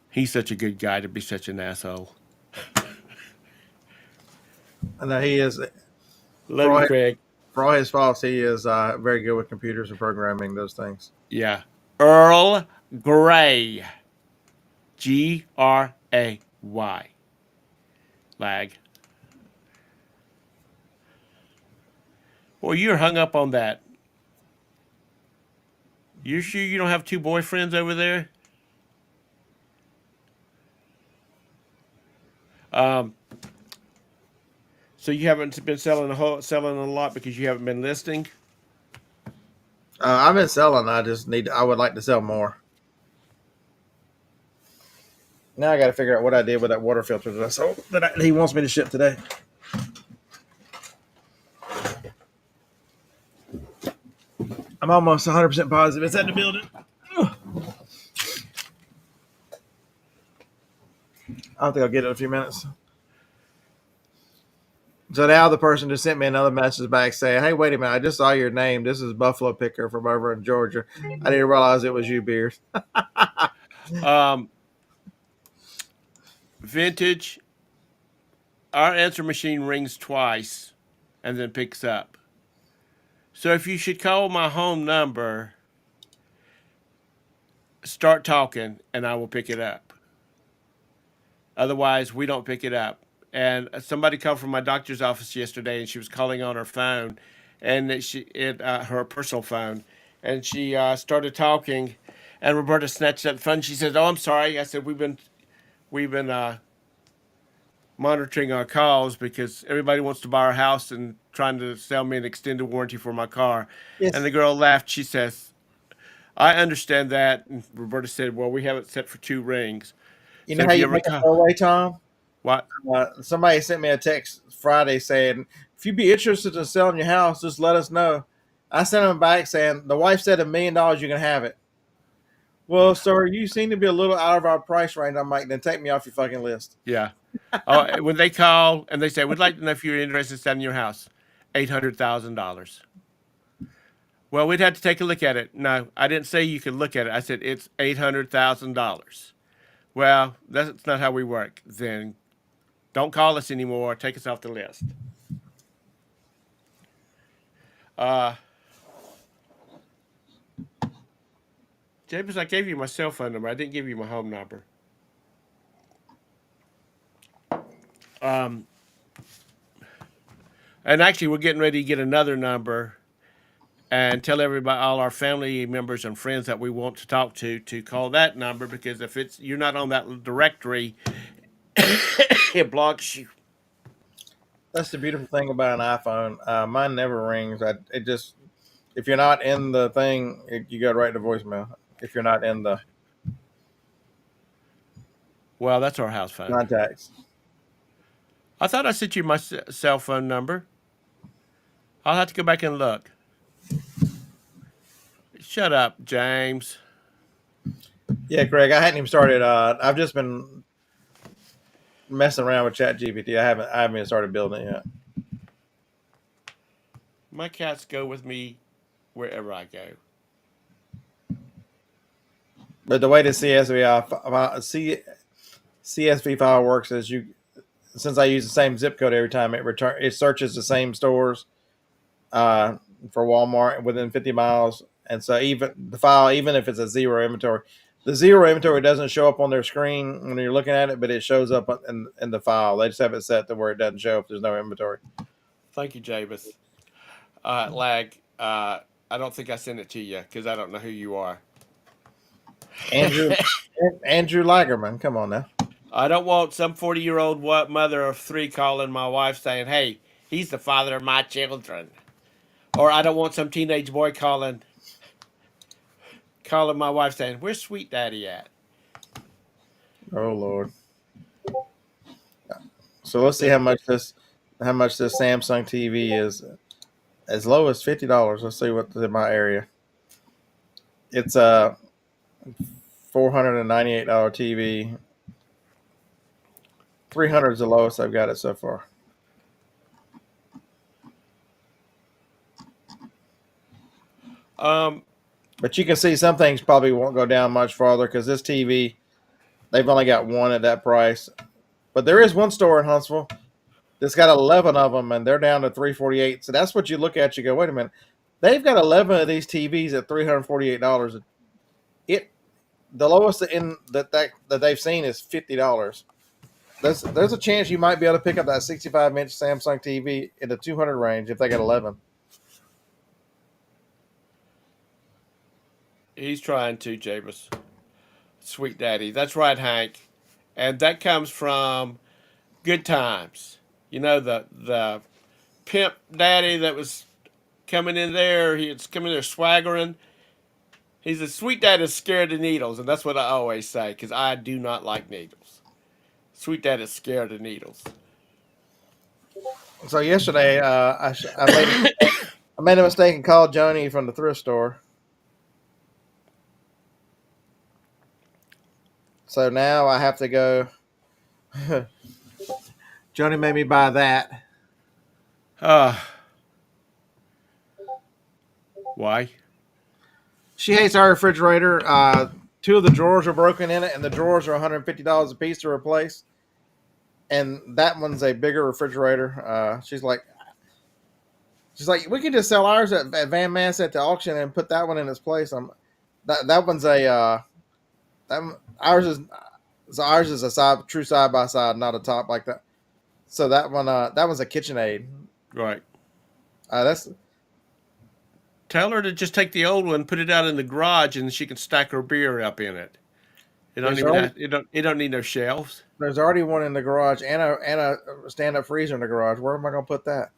He's such a good guy to be such an asshole. and he is Love for you, all, Craig. for all his faults, he is very good with computers and programming those things. Yeah. Earl Grey. Gray. Lag. Well, you're hung up on that. You sure you don't have two boyfriends over there? Um, so you haven't been selling a lot because you haven't been listing? I've been selling. I would like to sell more. Now I got to figure out what I did with that water filter that I sold that he wants me to ship today. I'm almost 100% positive it's at the building. I don't think I'll get it in a few minutes. So So now the person just sent me another message back saying, "Hey, wait a minute! I just saw your name. This is Buffalo Picker from over in Georgia. I didn't realize it was you, Beers." Um, vintage. Our answer machine rings twice, and then picks up. So if you should call my home number, start talking, and I will pick it up. Otherwise, we don't pick it up. And somebody called from my doctor's office yesterday, and she was calling on her phone, and her personal phone, and she started talking, and Roberta snatched up the phone. She said, "Oh, I'm sorry." I said, "We've been monitoring our calls because everybody wants to buy our house and trying to sell me an extended warranty for my car." And Yes. the girl laughed. She says, "I understand that." And Roberta said, "Well, we have it set for 2 rings. You So know how if you you ever make a call, throwaway, Tom? what?" Somebody sent me a text Friday saying, "If you'd be interested in selling your house, just let us know." I sent them back saying, "The wife said $1 million, you can have it." Well, sir, you seem to be a little out of our price range. I'm like, then take me off your fucking list. Yeah. Oh, when they call and they say, "We'd like to know if you're interested in selling your house," $800,000. Well, we'd have to take a look at it. No, I didn't say you could look at it. I said it's $800,000. Well, that's not how we work. Then don't call us anymore. Take us off the list. Uh, James, I gave you my cell phone number. I didn't give you my home number. Um, and actually, we're getting ready to get another number and tell everybody, all our family members and friends that we want to talk to call that number, because if it's you're not on that directory, it blocks you. That's the beautiful thing about an iPhone. Mine never rings. It just if you're not in the thing, you go right to voicemail. If you're not in the Well, that's our house phone. contacts. I thought I sent you my cell phone number. I'll have to go back and look. Shut up, James. Yeah, Greg, I hadn't even started. I've just been messing around with ChatGPT. I haven't even started building it yet. My cats go with me wherever I go. But the way the CSV file works is since I use the same zip code every time, it searches the same stores uh, for Walmart within 50 miles, and so even the file, even if it's a zero inventory, the zero inventory doesn't show up on their screen when you're looking at it, but it shows up in the file. They just have it set to where it doesn't show if there's no inventory. Thank you, James. Lag. I don't think I sent it to you because I don't know who you are. Andrew Andrew Lagerman, come on now. I don't want some 40-year-old mother of three calling my wife saying, "Hey, he's the father of my children." Or I don't want some teenage boy calling my wife saying, "Where's Sweet Daddy at?" Oh Lord. So let's see That, how much this Samsung TV is. As low as $50. Let's see what's in my area. It's a $498 TV. 300 is the lowest I've got it so far. um, But you can see some things probably won't go down much farther because this TV, they've only got one at that price. But there is one store in Huntsville that's got 11 of them, and they're down to 348. So that's what you look at. You go, wait a minute, they've got 11 of these TVs at $348. It the lowest in that they've seen is $50. There's a chance you might be able to pick up that 65-inch Samsung TV in the 200 range if they got 11. he's trying to, James. Sweet Daddy. That's right, Hank. And that comes from Good Times. You know, the pimp daddy that was coming in there. He was coming there swaggering. He's a sweet dad is scared of needles, and that's what I always say because I do not like needles. Sweet dad is scared of needles. So yesterday, I made a mistake and called Joni from the thrift store. So now I have to go. Joni made me buy that. Uh, why? She hates our refrigerator. Two of the drawers are broken in it, and the drawers are $150 a piece to replace. And that one's a bigger refrigerator. She's like, we can just sell ours at Van Mass at the auction and put that one in its place. That one's a that ours is so ours is a true side by side, not a top like that. So that one's a KitchenAid. Right. That's Tell her to just take the old one, put it out in the garage, and she can stack her beer up in it. It don't there's even already have, it don't need no shelves. there's already one in the garage and a stand up freezer in the garage. Where am I going to put that?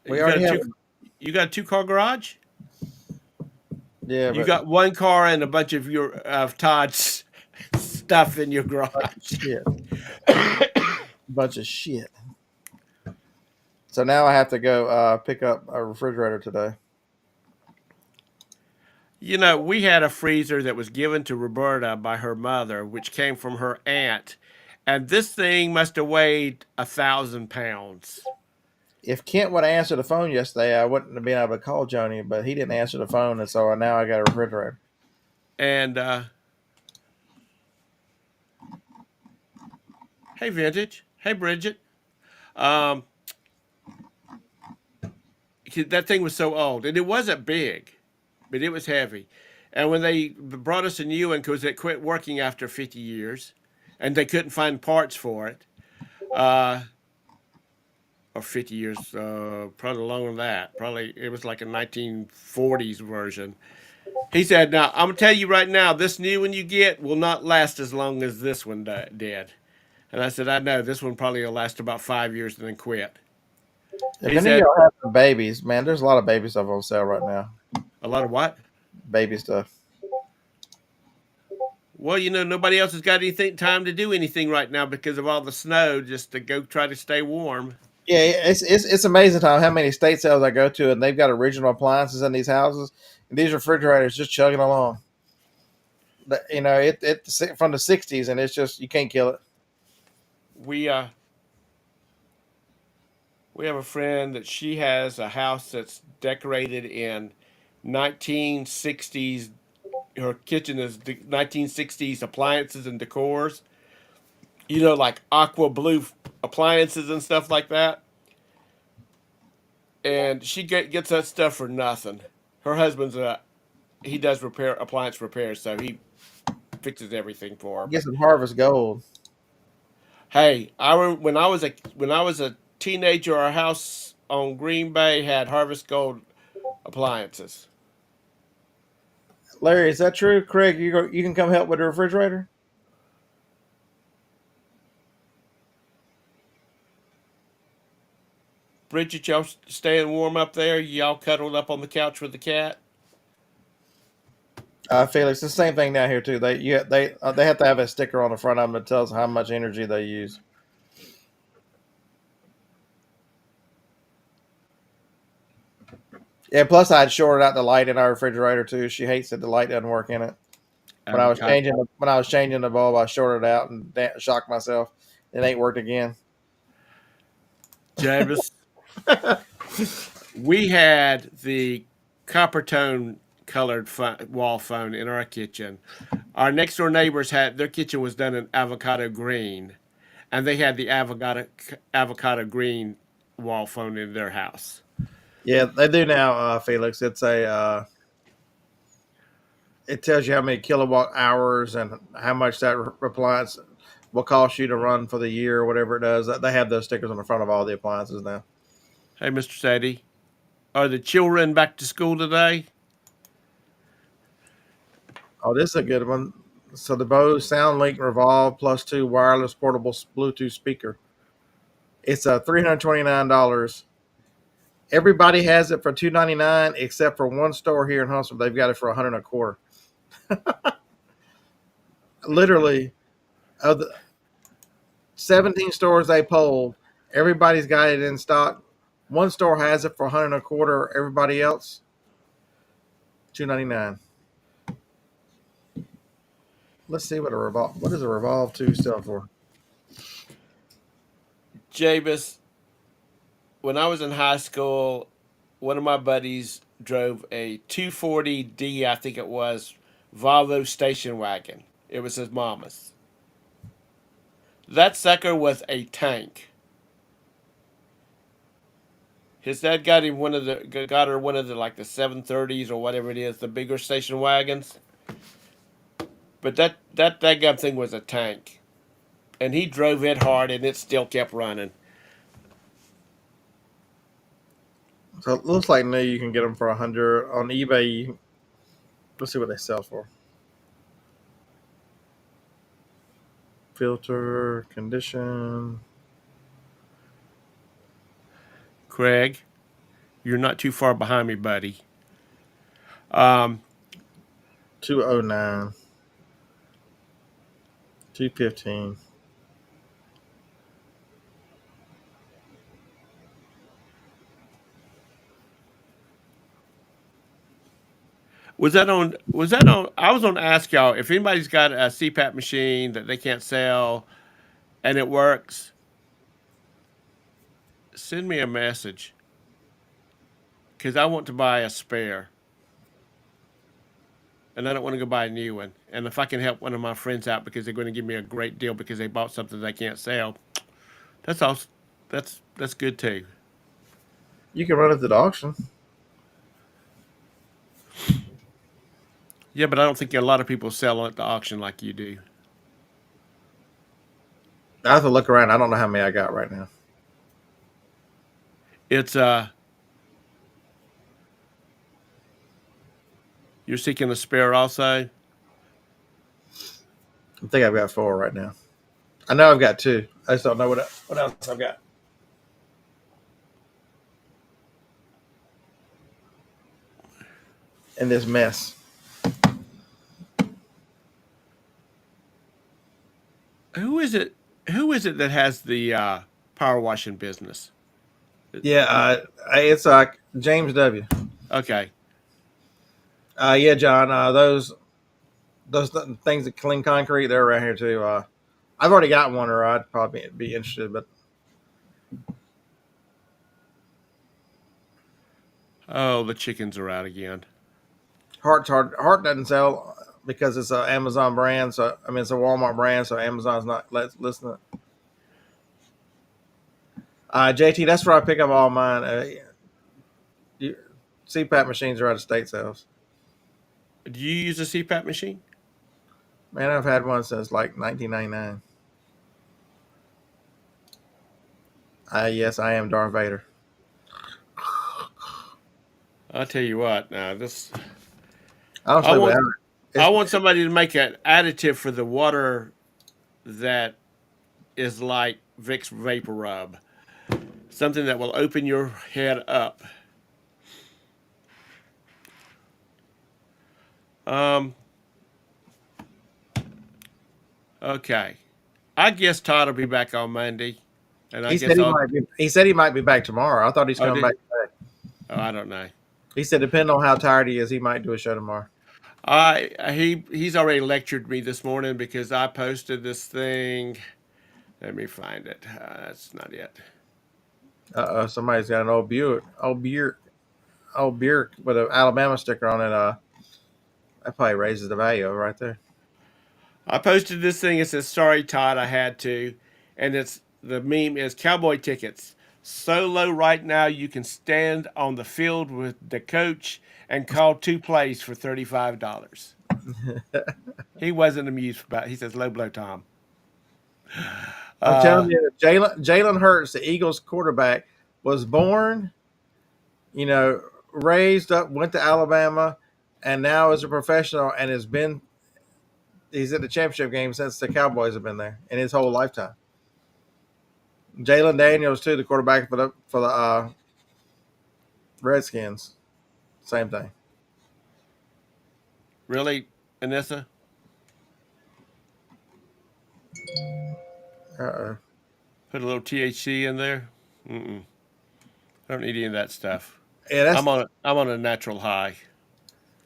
We You got a already have two you got a 2 car garage? yeah, You but got 1 car and a bunch of your of Todd's stuff in your garage. shit, bunch of shit. So now I have to go pick up a refrigerator today. You know, we had a freezer that was given to Roberta by her mother, which came from her aunt, and this thing must have weighed 1,000 pounds. If Kent would have answered the phone yesterday, I wouldn't have been able to call Joni, but he didn't answer the phone, and so now I got a refrigerator. And hey, Vintage. Hey, Bridget. Um, that thing was so old, and it wasn't big, but it was heavy. And when they brought us a new one, because it quit working after 50 years, and they couldn't find parts for it, uh, or 50 years, probably longer than that. Probably it was like a 1940s version. He said, "Now I'm gonna tell you right now, this new one you get will not last as long as this one did." And I said, "I know this one probably will last about 5 years and then quit." If He any of said, y'all have some babies, man, there's a lot of baby stuff on sale right now. "A lot of what?" Baby stuff. Well, you know, nobody else has got anything time to do anything right now because of all the snow, just to go try to stay warm. Yeah, it's amazing how many state sales I go to, and they've got original appliances in these houses, and these refrigerators just chugging along. You know, it from the '60s, and it's just you can't kill it. We uh we have a friend that she has a house that's decorated in 1960s. Her kitchen is 1960s appliances and decors. You know, like aqua blue appliances and stuff like that. And she gets that stuff for nothing. Her husband's he does appliance repairs, so he fixes everything for her. Get But some Harvest Gold. hey, when I was a teenager, our house on Green Bay had Harvest Gold appliances. Larry, is that true? Craig, you can come help with the refrigerator. Bridget, y'all staying warm up there? Y'all cuddled up on the couch with the cat? Felix, the same thing down here too. They have to have a sticker on the front of them that tells how much energy they use. Yeah. Plus, I had shorted out the light in our refrigerator too. She hates that the light doesn't work in it. Avocado. When I was changing the bulb, I shorted out and shocked myself. It ain't worked again. Javis, we had the copper tone colored wall phone in our kitchen. Our next door neighbors had their kitchen was done in avocado green, and they had the avocado green wall phone in their house. Yeah, they do now, Felix. It tells you how many kilowatt hours and how much that appliance will cost you to run for the year or whatever it does. They have those stickers on the front of all the appliances now. Hey, Mr. Sadie, are the children back to school today? Oh, this is a good one. So the Bose SoundLink Revolve Plus 2 wireless portable Bluetooth speaker. It's $329. Everybody has it for $299 except for one store here in Huntsville. They've got it for $100 a quarter. Literally, of the 17 stores they polled, everybody's got it in stock. One store has it for $100 a quarter. Everybody else, $299. Let's see what a Revolve. What does a Revolve 2 sell for? Jabus, when I was in high school, one of my buddies drove a 240D, I think it was, Volvo station wagon. It was his mama's. That sucker was a tank. His dad got her one of the like the 730s or whatever it is, the bigger station wagons. But that damn thing was a tank, and he drove it hard, and it still kept running. So it looks like new. You can get them for 100 on eBay. Let's see what they sell for. Filter condition. Craig, you're not too far behind me, buddy. Um, 209. 215. was that on? Was that on? I was going to ask y'all if anybody's got a CPAP machine that they can't sell and it works. Send me a message because I want to buy a spare, and I don't want to go buy a new one. And if I can help one of my friends out because they're going to give me a great deal because they bought something they can't sell, that's all. That's good too. You can run it to the auction. Yeah, but I don't think a lot of people sell at the auction like you do. I have to look around. I don't know how many I got right now. It's you're seeking a spare also. I think I've got 4 right now. I know I've got 2. I just don't know what else I've got. In this mess. Who is it? Who is it that has the power washing business? Yeah, it's James W. Okay. Yeah, John. Those things that clean concrete, they're around here too. I've already got one, or I'd probably be interested. But Oh, the chickens are out again. Heart doesn't sell because it's an Amazon brand. So I mean, it's a Walmart brand, so Amazon's not listening. JT, that's where I pick up all mine. CPAP machines are out of state sales. Do you use a CPAP machine? Man, I've had one since like 1999. Yes, I am Darth Vader. I'll tell you what. Now this, I don't I sleep want without it. I want somebody to make an additive for the water that is like Vicks Vapor Rub, something that will open your head up. Um. Okay. I guess Todd will be back on Monday, and I He guess said he I'll. might be. He said he might be back tomorrow. I thought he's Oh, coming back today. I don't know. He said, depending on how tired he is, he might do a show tomorrow. He's already lectured me this morning because I posted this thing. Let me find it. That's not it. Somebody's got an old Buick with an Alabama sticker on it. That probably raises the value of it right there. I posted this thing. It says, "Sorry, Todd, I had to," and it's the meme is cowboy tickets so low right now you can stand on the field with the coach and call 2 plays for $35. He wasn't amused about it. He says, "Low blow, Tom." I'm telling Uh, you, Jalen Hurts, the Eagles quarterback, was born, raised up, went to Alabama, and now is a professional and he's at the championship game since the Cowboys have been there in his whole lifetime. Jalen Daniels too, the quarterback for the Redskins, same thing. really, Anissa? Uh-oh. Put a little THC in there. Mm-mm. I don't need any of that stuff. Yeah, I'm on a natural high.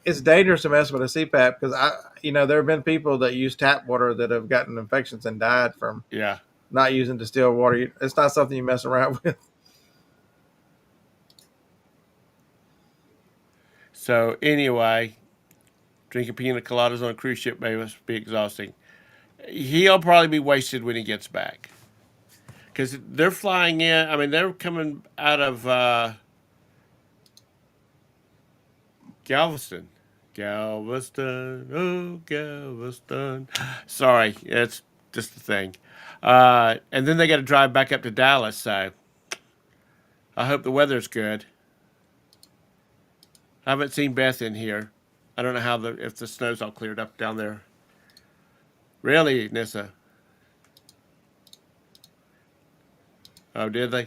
it's dangerous to mess with a CPAP because there have been people that use tap water that have gotten infections and died from Yeah. not using distilled water. It's not something you mess around with. So anyway, drinking pina coladas on a cruise ship must be exhausting. He'll probably be wasted when he gets back because they're flying in. I mean, they're coming out of Galveston. Galveston, oh Galveston. Sorry, it's just the thing. And then they got to drive back up to Dallas. So I hope the weather's good. I haven't seen Beth in here. I don't know how if the snow's all cleared up down there. Really, Nissa? Oh, did they?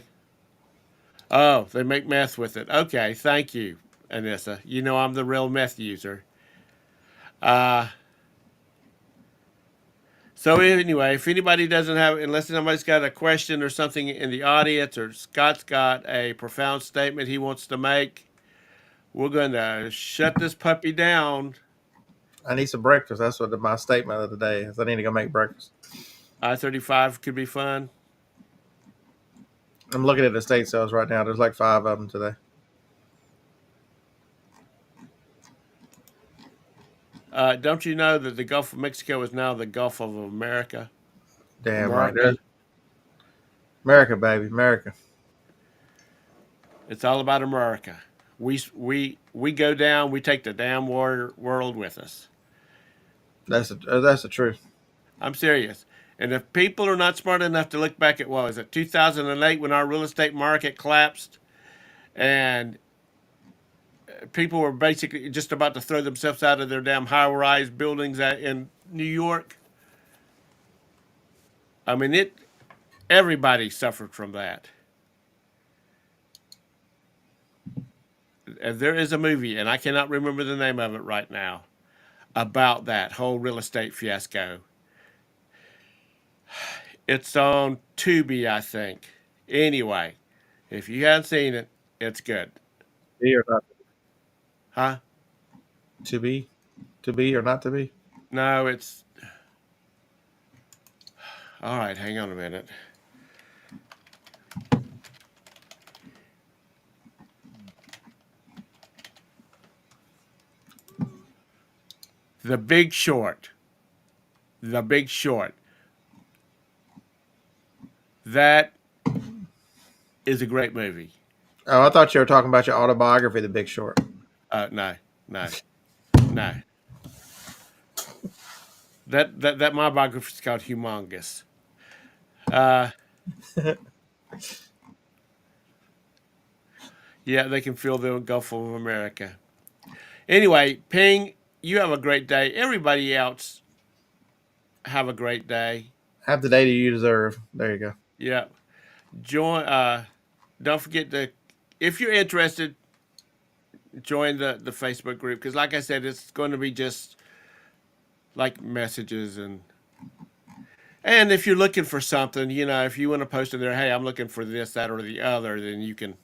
Oh, they make meth with it. Okay, thank you, Anissa. You know I'm the real meth user. Uh, so anyway, if anybody doesn't have, unless somebody's got a question or something in the audience, or Scott's got a profound statement he wants to make, we're going to shut this puppy down. I need some breakfast. That's what my statement of the day is. I need to go make breakfast. I-35 could be fun. I'm looking at the state sales right now. There's like 5 of them today. Don't you know that the Gulf of Mexico is now the Gulf of America? Damn right. America. America, baby, America. It's all about America. We go down. We take the damn world with us. That's the truth. I'm serious. And if people are not smart enough to look back at what was it, 2008, when our real estate market collapsed, and people were basically just about to throw themselves out of their damn high-rise buildings in New York. I mean, everybody suffered from that. And there is a movie, and I cannot remember the name of it right now, about that whole real estate fiasco. It's on Tubi, I think. Anyway, if you haven't seen it, it's good. Be or not Huh? to be, to be or not to be. No, it's. All right, hang on a minute. The Big Short. The Big Short. That is a great movie. Oh, I thought you were talking about your autobiography, The Big Short. No, no, no. That my biography is called Humongous. Uh, yeah, they can feel the Gulf of America. Anyway, Ping, you have a great day. Everybody else, have a great day. Have the day you deserve. There you go. Yeah. Join. Don't forget to, if you're interested, join the Facebook group because, like I said, it's going to be just like messages and if you're looking for something, if you want to post in there, hey, I'm looking for this, that, or the other, then you can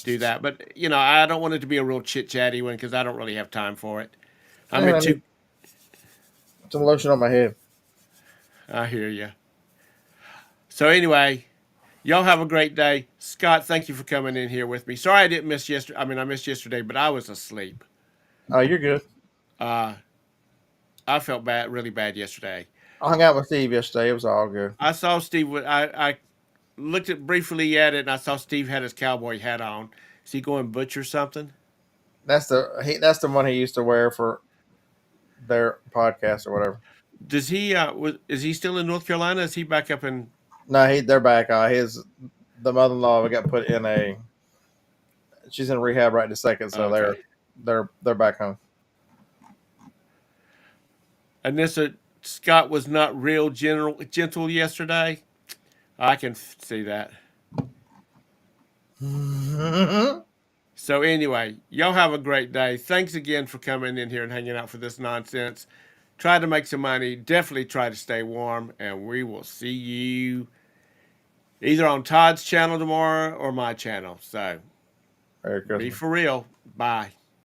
do that. But I don't want it to be a real chit chatty one because I don't really have time for it. I'm Man, at I two. need some lotion on my head. I hear you. So anyway, y'all have a great day. Scott, thank you for coming in here with me. Sorry I didn't miss yesterday. I mean, I missed yesterday, but I was asleep. Oh, you're good. Uh, I felt bad, really bad yesterday. I hung out with Steve yesterday. It was all good. I saw Steve. I looked at briefly at it, and I saw Steve had his cowboy hat on. Is he going butcher something? That's the one he used to wear for their podcast or whatever. Does he? Is he still in North Carolina? Is he back up in? No, they're back. The mother-in-law got put in a. She's in rehab right in a second, so Okay. they're back home. Anissa, Scott was not real gentle yesterday. I can see that. So anyway, y'all have a great day. Thanks again for coming in here and hanging out for this nonsense. Try to make some money. Definitely try to stay warm, and we will see you either on Todd's channel tomorrow or my channel. So be for real. Bye.